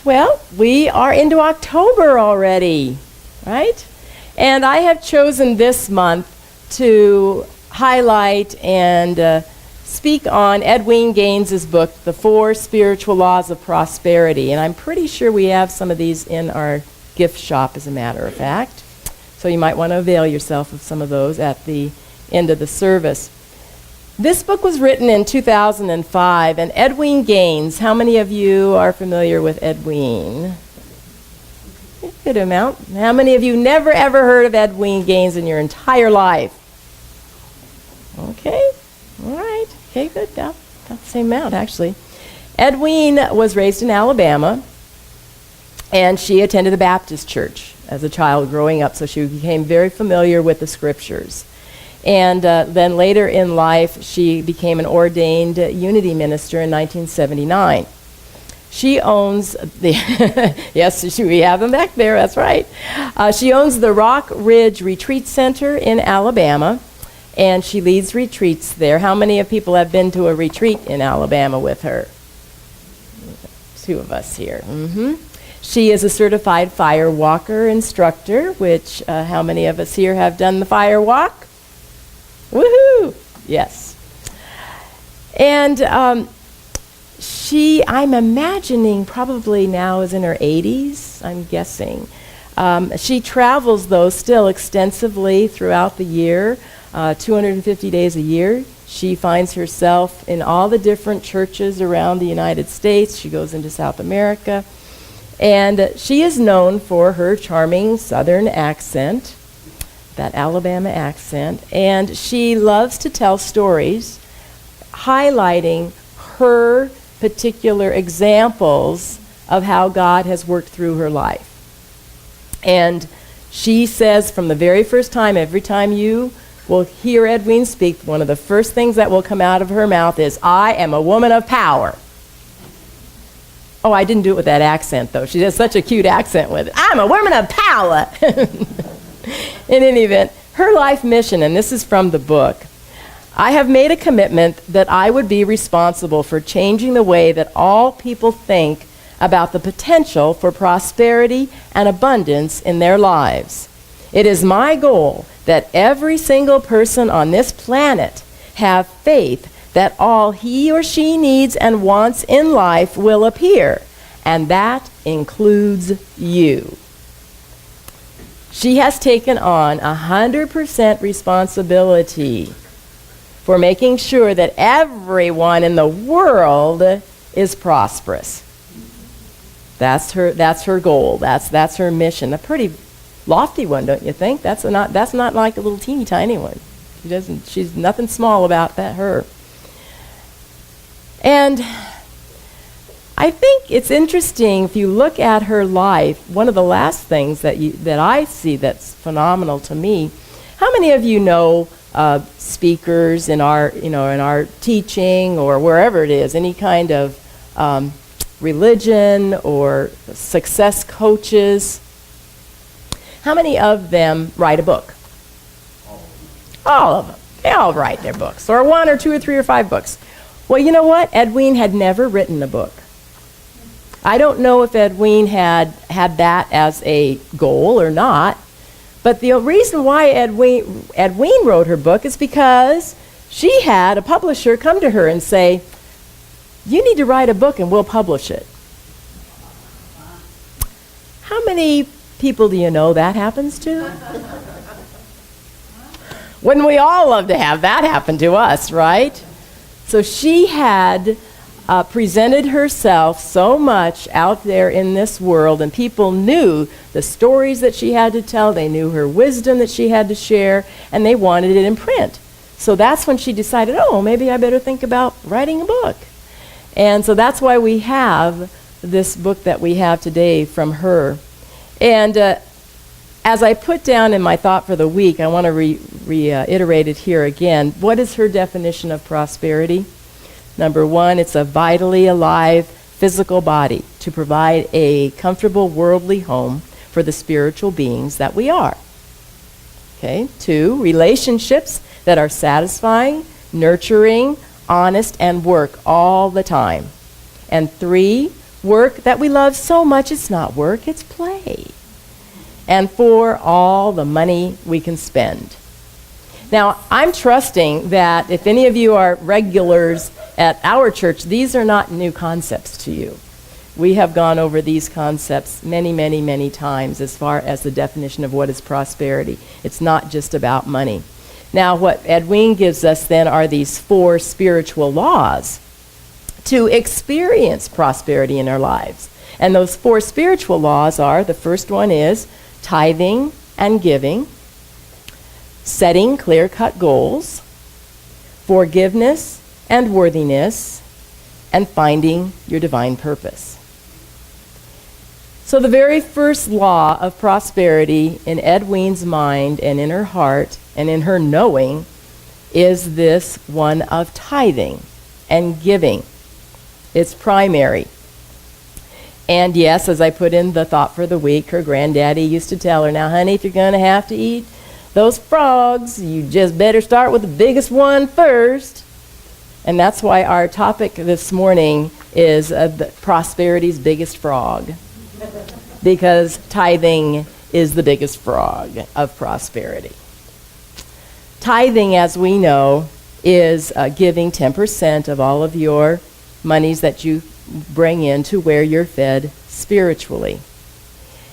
Well, we are into October already, right? And I have chosen this month to highlight and speak on Edwene Gaines's book, The 4 Spiritual Laws of Prosperity. And I'm pretty sure we have some of these in our gift shop, as a matter of fact. So you might want to avail yourself of some of those at the end of the service. This book was written in 2005, and Edwene Gaines, how many of you are familiar with Edwene? A good amount. How many of you never ever heard of Edwene Gaines in your entire life? Okay, all right. Okay, good. About the same amount, actually. Edwene was raised in Alabama, and she attended a Baptist church as a child growing up, so she became very familiar with the scriptures. And then later in life, she became an ordained unity minister in 1979. She owns the, yes, we have them back there, that's right. She owns the Rock Ridge Retreat Center in Alabama, and she leads retreats there. How many of people have been to a retreat in Alabama with her? 2 of us here. She is a certified fire walker instructor, which how many of us here have done the fire walk? Woohoo! Yes. And I'm imagining probably now is in her 80s, I'm guessing. She travels, though, still extensively throughout the year, 250 days a year. She finds herself in all the different churches around the United States. She goes into South America. And she is known for her charming Southern accent, that Alabama accent, and she loves to tell stories highlighting her particular examples of how God has worked through her life. And she says from the very first time, every time you will hear Edwene speak, one of the first things that will come out of her mouth is, "I am a woman of power." Oh, I didn't do it with that accent, though. She has such a cute accent with it. "I'm a woman of power." In any event, her life mission, and this is from the book, "I have made a commitment that I would be responsible for changing the way that all people think about the potential for prosperity and abundance in their lives. It is my goal that every single person on this planet have faith that all he or she needs and wants in life will appear, and that includes you." She has taken on 100% responsibility for making sure that everyone in the world is prosperous. That's her goal. That's her mission. A pretty lofty one, don't you think? That's not like a little teeny tiny one. She's nothing small about that, her. And I think it's interesting, if you look at her life, one of the last things that I see that's phenomenal to me, how many of you know speakers in our teaching or wherever it is, any kind of religion or success coaches? How many of them write a book? All of them. They all write their books, or 1 or 2 or 3 or 5 books. Well, you know what? Edwene had never written a book. I don't know if Edwene had that as a goal or not, but the reason why Edwene wrote her book is because she had a publisher come to her and say, "You need to write a book and we'll publish it." How many people do you know that happens to? Wouldn't we all love to have that happen to us, right? So she had presented herself so much out there in this world, and people knew the stories that she had to tell, they knew her wisdom that she had to share, and they wanted it in print. So that's when she decided, oh, maybe I better think about writing a book. And so that's why we have this book that we have today from her. And as I put down in my thought for the week, I want to reiterate it here again. What is her definition of prosperity? Number 1, it's a vitally alive physical body to provide a comfortable worldly home for the spiritual beings that we are. Okay. 2, relationships that are satisfying, nurturing, honest, and work all the time. And 3, work that we love so much it's not work, it's play. And for all the money we can spend. Now, I'm trusting that if any of you are regulars at our church, these are not new concepts to you. We have gone over these concepts many, many, many times as far as the definition of what is prosperity. It's not just about money. Now, what Edwene gives us then are these 4 spiritual laws to experience prosperity in our lives. And those 4 spiritual laws are, the first one is tithing and giving, setting clear-cut goals, forgiveness and worthiness, and finding your divine purpose. So the very first law of prosperity in Edwene's mind and in her heart and in her knowing is this one of tithing and giving. It's primary. And yes, as I put in the thought for the week, her granddaddy used to tell her, now honey, if you're going to have to eat those frogs, you just better start with the biggest one first. And that's why our topic this morning is prosperity's biggest frog. Because tithing is the biggest frog of prosperity. Tithing, as we know, is giving 10% of all of your monies that you bring in to where you're fed spiritually.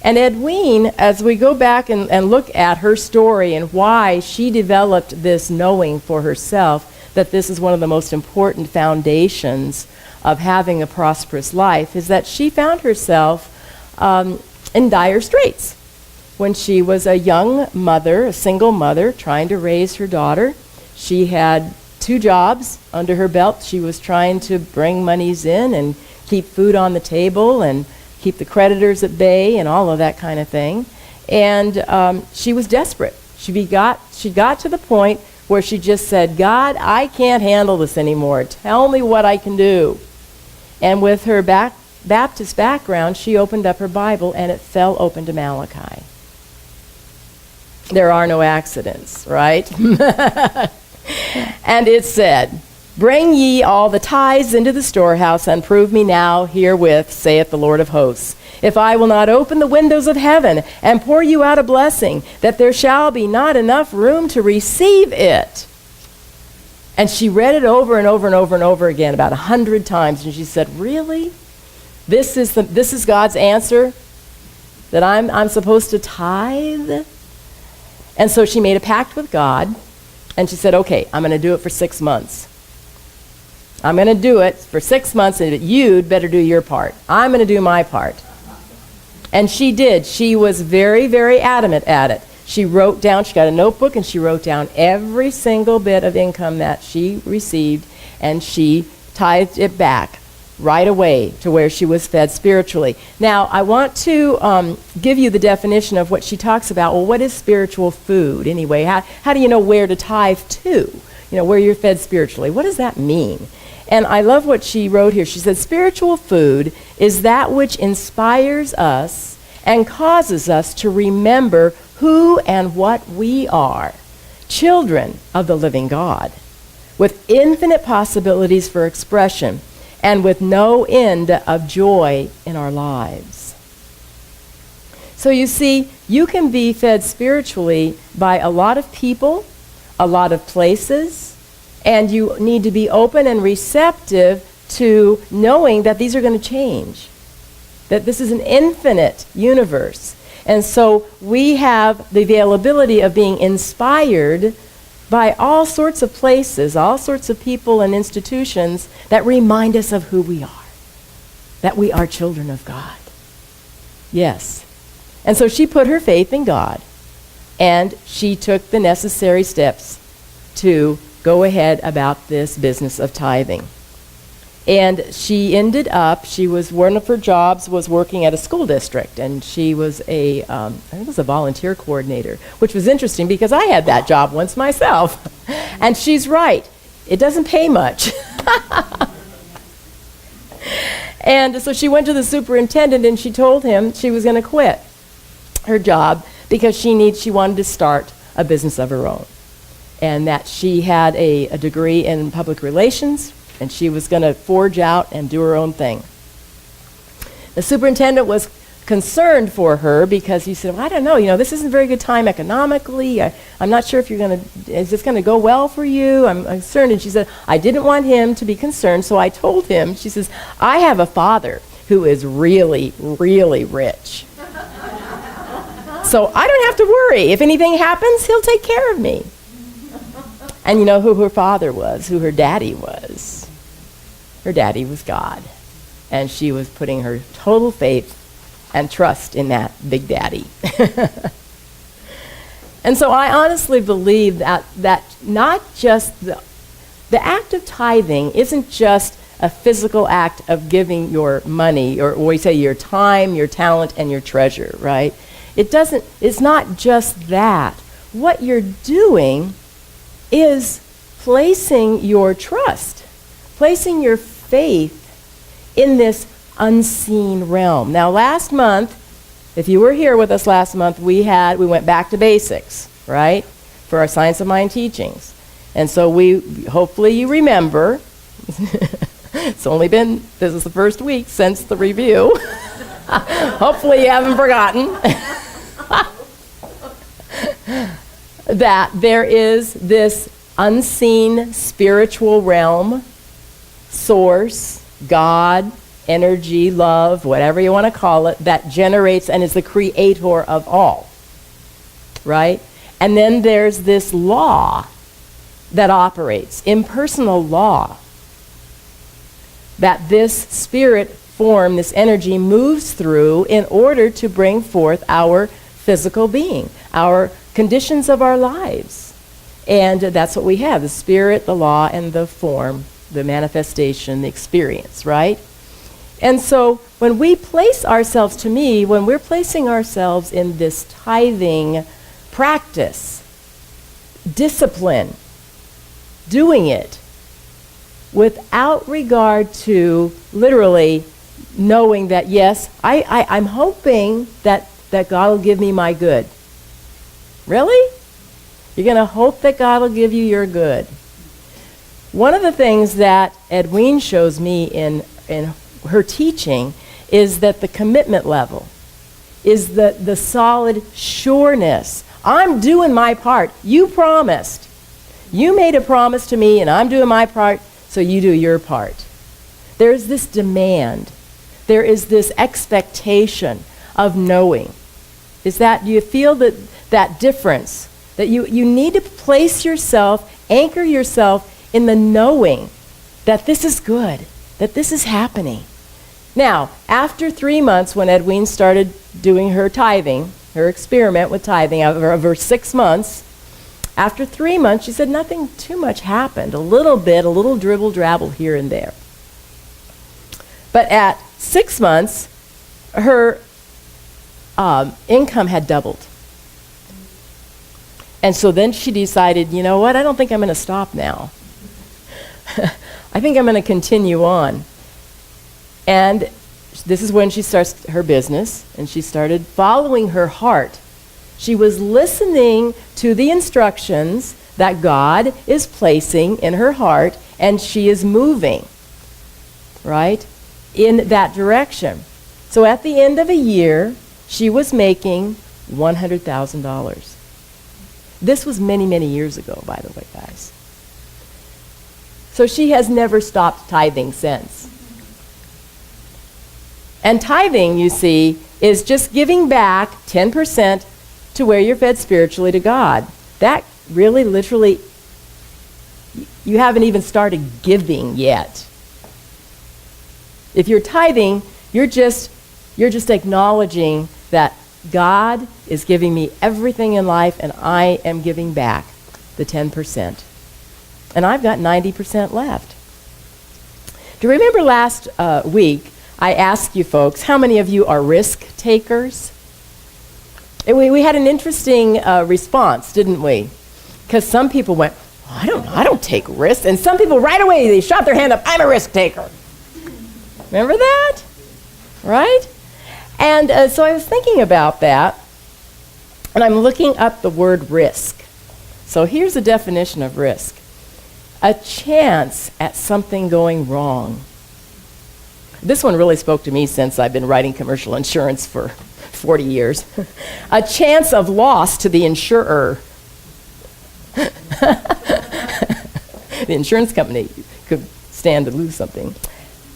And Edwene, as we go back and look at her story and why she developed this knowing for herself, that this is one of the most important foundations of having a prosperous life, is that she found herself in dire straits when she was a young mother, a single mother, trying to raise her daughter. She had 2 jobs under her belt. She was trying to bring monies in and keep food on the table and keep the creditors at bay and all of that kind of thing. And she was desperate. She got to the point where she just said, God, I can't handle this anymore. Tell me what I can do. And with her Baptist background, she opened up her Bible and it fell open to Malachi. There are no accidents, right? And it said, bring ye all the tithes into the storehouse, and prove me now herewith, saith the Lord of hosts, if I will not open the windows of heaven and pour you out a blessing, that there shall be not enough room to receive it. And she read it over and over and over and over again, about 100 times, and she said, really? This is God's answer? That I'm supposed to tithe? And so she made a pact with God, and she said, okay, I'm going to do it for 6 months. I'm going to do it for 6 months, and you'd better do your part. I'm going to do my part. And she did. She was very, very adamant at it. She wrote down, she got a notebook, and she wrote down every single bit of income that she received, and she tithed it back right away to where she was fed spiritually. Now, I want to give you the definition of what she talks about. Well, what is spiritual food anyway? How do you know where to tithe to? You know, where you're fed spiritually. What does that mean? And I love what she wrote here. She said, spiritual food is that which inspires us and causes us to remember who and what we are, children of the living God, with infinite possibilities for expression, and with no end of joy in our lives. So you see, you can be fed spiritually by a lot of people, a lot of places, and you need to be open and receptive to knowing that these are going to change, that this is an infinite universe. And so we have the availability of being inspired by all sorts of places, all sorts of people and institutions that remind us of who we are, that we are children of God. Yes. And so she put her faith in God, and she took the necessary steps to go ahead about this business of tithing. And she ended up, one of her jobs was working at a school district, and she was I think it was a volunteer coordinator, which was interesting because I had that job once myself. And she's right, it doesn't pay much. And so she went to the superintendent and she told him she was going to quit her job because she wanted to start a business of her own. And that she had a degree in public relations, and she was going to forge out and do her own thing. The superintendent was concerned for her because he said, well, I don't know, this isn't a very good time economically. I'm not sure if is this going to go well for you? I'm concerned. And she said, I didn't want him to be concerned, so I told him, she says, I have a father who is really, really rich. So I don't have to worry. If anything happens, he'll take care of me. And you know who her father was, who her daddy was? Her daddy was God. And she was putting her total faith and trust in that big daddy. And so I honestly believe that not just the act of tithing isn't just a physical act of giving your money, or we say your time, your talent, and your treasure, right? It's not just that. What you're doing is placing your trust, placing your faith in this unseen realm. Now, last month, if you were here with us last month, we went back to basics, right, for our Science of Mind teachings. And so hopefully you remember, this is the first week since the review. Hopefully you haven't forgotten that there is this unseen spiritual realm, source, God, energy, love, whatever you want to call it, that generates and is the creator of all, right? And then there's this law that operates, impersonal law, that this spirit form, this energy moves through in order to bring forth our physical being, our conditions of our lives. And that's what we have, the spirit, the law, and the form, the manifestation, the experience, right? And so when we place ourselves, to me, when we're placing ourselves in this tithing practice, discipline, doing it without regard to literally knowing that, yes, I'm hoping that God will give me my good. Really? You're going to hope that God will give you your good. One of the things that Edwene shows me in her teaching is that the commitment level is the solid sureness. I'm doing my part. You promised. You made a promise to me, and I'm doing my part, so you do your part. There's this demand. There is this expectation of knowing. Do you feel that difference? That you need to place yourself, anchor yourself in the knowing that this is good, that this is happening. Now, after 3 months, when Edwene started doing her tithing, her experiment with tithing over 6 months, after 3 months, she said nothing too much happened. A little dribble-drabble here and there. But at 6 months, her income had doubled. And so then she decided, you know what, I don't think I'm going to stop now. I think I'm going to continue on. And this is when she starts her business, and she started following her heart. She was listening to the instructions that God is placing in her heart, and she is moving, right, in that direction. So at the end of a year, she was making $100,000. This was many, many years ago, by the way, guys. So she has never stopped tithing since. And tithing, you see, is just giving back 10% to where you're fed spiritually to God. That really, literally, you haven't even started giving yet. If you're tithing, you're just acknowledging that God is giving me everything in life, and I am giving back the 10%. And I've got 90% left. Do you remember last week, I asked you folks, how many of you are risk takers? And we had an interesting response, didn't we? Because some people went, I don't take risks. And some people right away, they shot their hand up, I'm a risk taker. Remember that? Right? And so I was thinking about that, and I'm looking up the word risk. So here's the definition of risk. A chance at something going wrong. This one really spoke to me since I've been writing commercial insurance for 40 years. A chance of loss to the insurer. The insurance company could stand to lose something.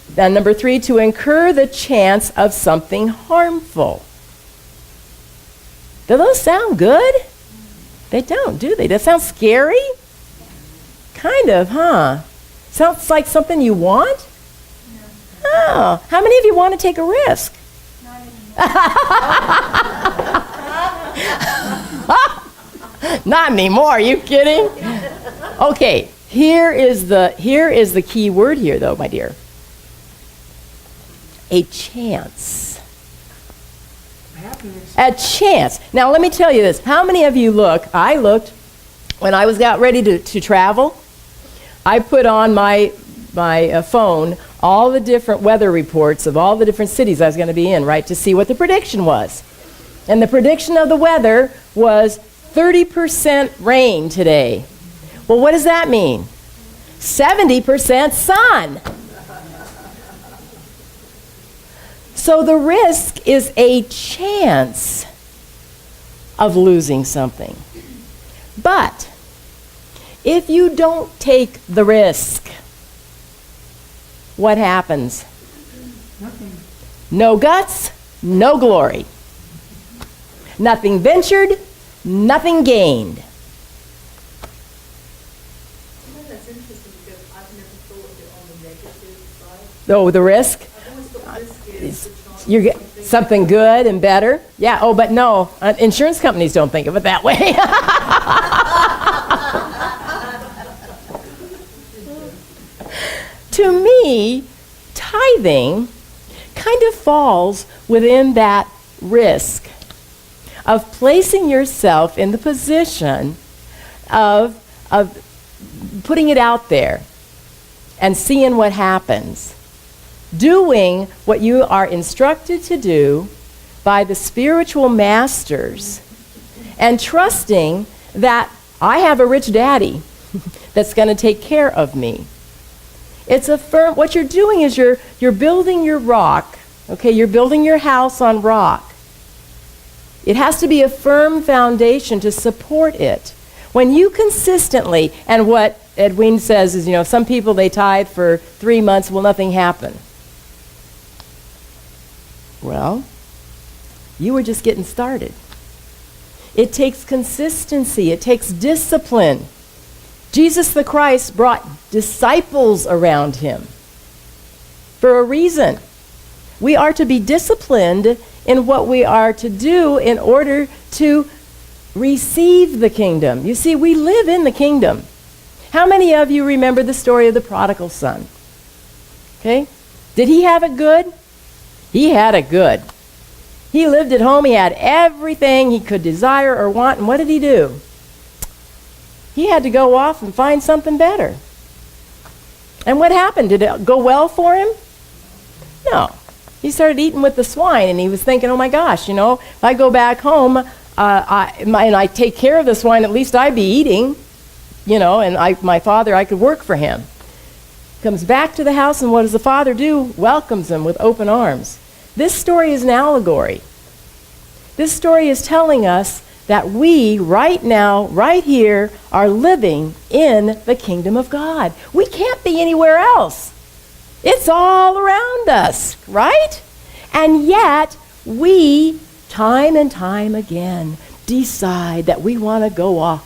Then number 3, to incur the chance of something harmful. Do those sound good? They don't, do they? That sounds scary? Kind of, huh? Sounds like something you want? No. Oh, how many of you want to take a risk? Not anymore. Not anymore, are you kidding? Okay, here is the key word here though, my dear. A chance. A chance. Now let me tell you this. How many of you I looked when I was got ready to travel. I put on my phone all the different weather reports of all the different cities I was going to be in, right, to see what the prediction was. And the prediction of the weather was 30% rain today. Well, what does that mean? 70% sun. So the risk is a chance of losing something. But if you don't take the risk, what happens? Nothing. No guts, no glory. Nothing ventured, nothing gained. That's interesting because I've never thought of it on the negative side. Oh, the risk? I've always thought risk is the chance You get something good and better? Yeah, oh, but no, insurance companies don't think of it that way. To me, tithing kind of falls within that risk of placing yourself in the position of putting it out there and seeing what happens. Doing what you are instructed to do by the spiritual masters and trusting that I have a rich daddy that's going to take care of me. It's a firm, what you're doing is you're building your rock, okay? You're building your house on rock. It has to be a firm foundation to support it. When you consistently, and what Edwin says is, some people, they tithe for 3 months, will nothing happen. Well, you were just getting started. It takes consistency. It takes discipline. Jesus the Christ brought disciples around him for a reason. We are to be disciplined in what we are to do in order to receive the kingdom. You see, we live in the kingdom. How many of you remember the story of the prodigal son? Okay? Did he have it good? He had it good. He lived at home. He had everything he could desire or want. And what did he do? He had to go off and find something better. And what happened? Did it go well for him? No. He started eating with the swine, and he was thinking, oh my gosh, if I go back home and I take care of the swine, at least I'd be eating, and my father, I could work for him. Comes back to the house, and what does the father do? Welcomes him with open arms. This story is an allegory. This story is telling us that we, right now, right here, are living in the kingdom of God. We can't be anywhere else. It's all around us, right? And yet, we, time and time again, decide that we want to go off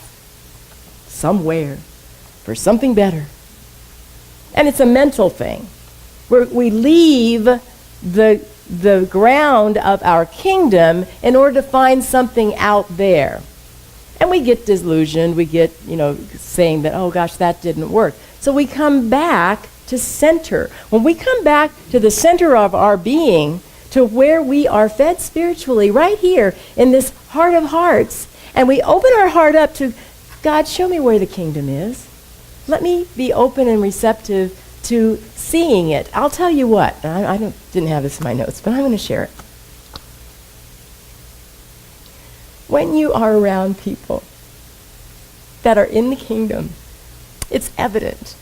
somewhere for something better. And it's a mental thing. We leave the ground of our kingdom in order to find something out there. And we get disillusioned. We get, saying that, oh gosh, that didn't work. So we come back to center. When we come back to the center of our being, to where we are fed spiritually, right here in this heart of hearts, and we open our heart up to, God, show me where the kingdom is. Let me be open and receptive to seeing it. I'll tell you what, I didn't have this in my notes, but I'm going to share it. When you are around people that are in the kingdom, it's evident.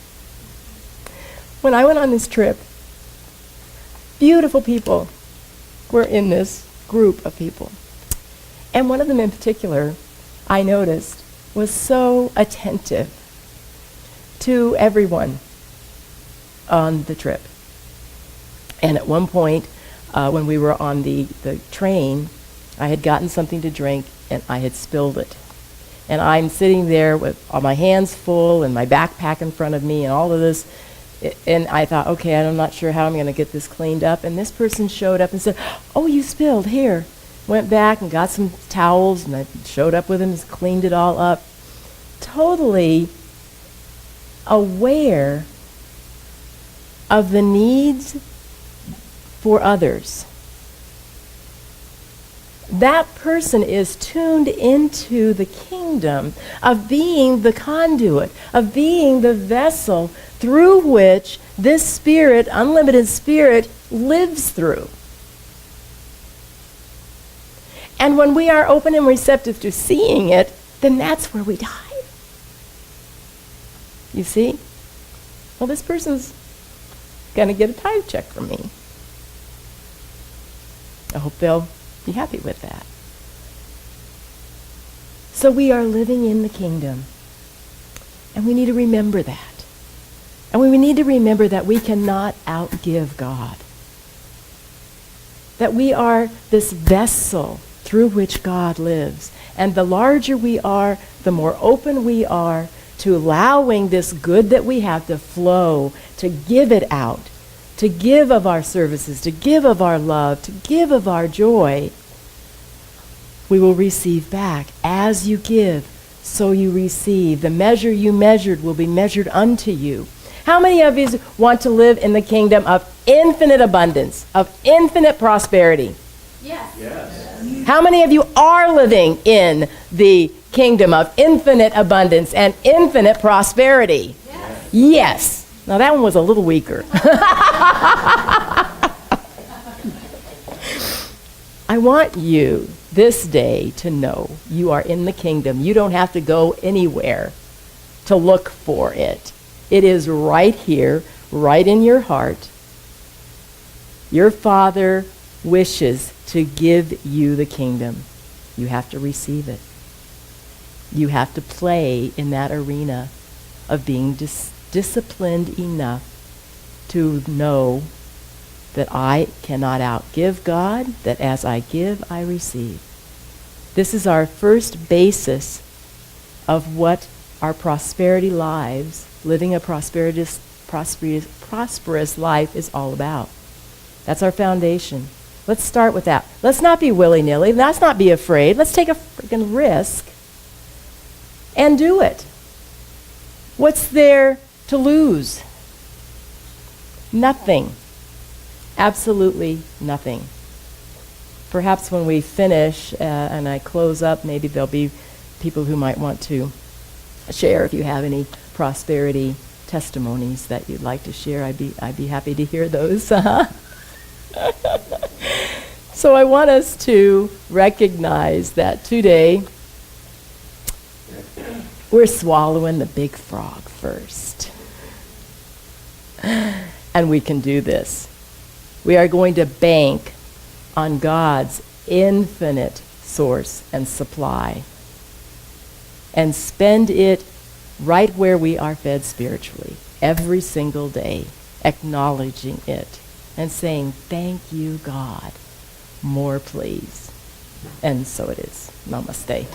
When I went on this trip, Beautiful people were in this group of people. And one of them in particular, I noticed, was so attentive to everyone on the trip. And at one point, when we were on the train, I had gotten something to drink and I had spilled it. And I'm sitting there with all my hands full and my backpack in front of me and all of this. And I thought, okay, I'm not sure how I'm going to get this cleaned up. And this person showed up and said, oh, you spilled, here. Went back and got some towels, and I showed up with him and cleaned it all up. Totally aware of the needs for others. That person is tuned into the kingdom of being the conduit, of being the vessel through which this spirit, unlimited spirit, lives through. And when we are open and receptive to seeing it, then that's where we die. You see? Well, this person's going to get a tithe check from me. I hope they'll be happy with that. So we are living in the kingdom. And we need to remember that. And we need to remember that we cannot outgive God. That we are this vessel through which God lives. And the larger we are, the more open we are to allowing this good that we have to flow, to give it out, to give of our services, to give of our love, to give of our joy, we will receive back. As you give, so you receive. The measure you measured will be measured unto you. How many of you want to live in the kingdom of infinite abundance, of infinite prosperity? Yes. Yes. How many of you are living in the kingdom of infinite abundance and infinite prosperity? Yes. Yes. Now that one was a little weaker. I want you this day to know you are in the kingdom. You don't have to go anywhere to look for it. It is right here, right in your heart. Your Father wishes to give you the kingdom. You have to receive it. You have to play in that arena of being disciplined enough to know that I cannot outgive God, that as I give, I receive. This is our first basis of what our prosperity lives, living a prosperous life is all about. That's our foundation. Let's start with that. Let's not be willy-nilly. Let's not be afraid. Let's take a freaking risk and do it. What's there to lose? Nothing. Absolutely nothing. Perhaps when we finish and I close up, maybe there'll be people who might want to share. If you have any prosperity testimonies that you'd like to share, I'd be happy to hear those. So I want us to recognize that today we're swallowing the big frog first. And we can do this. We are going to bank on God's infinite source and supply and spend it right where we are fed spiritually, every single day, acknowledging it and saying, thank you, God. More, please. And so it is. Namaste.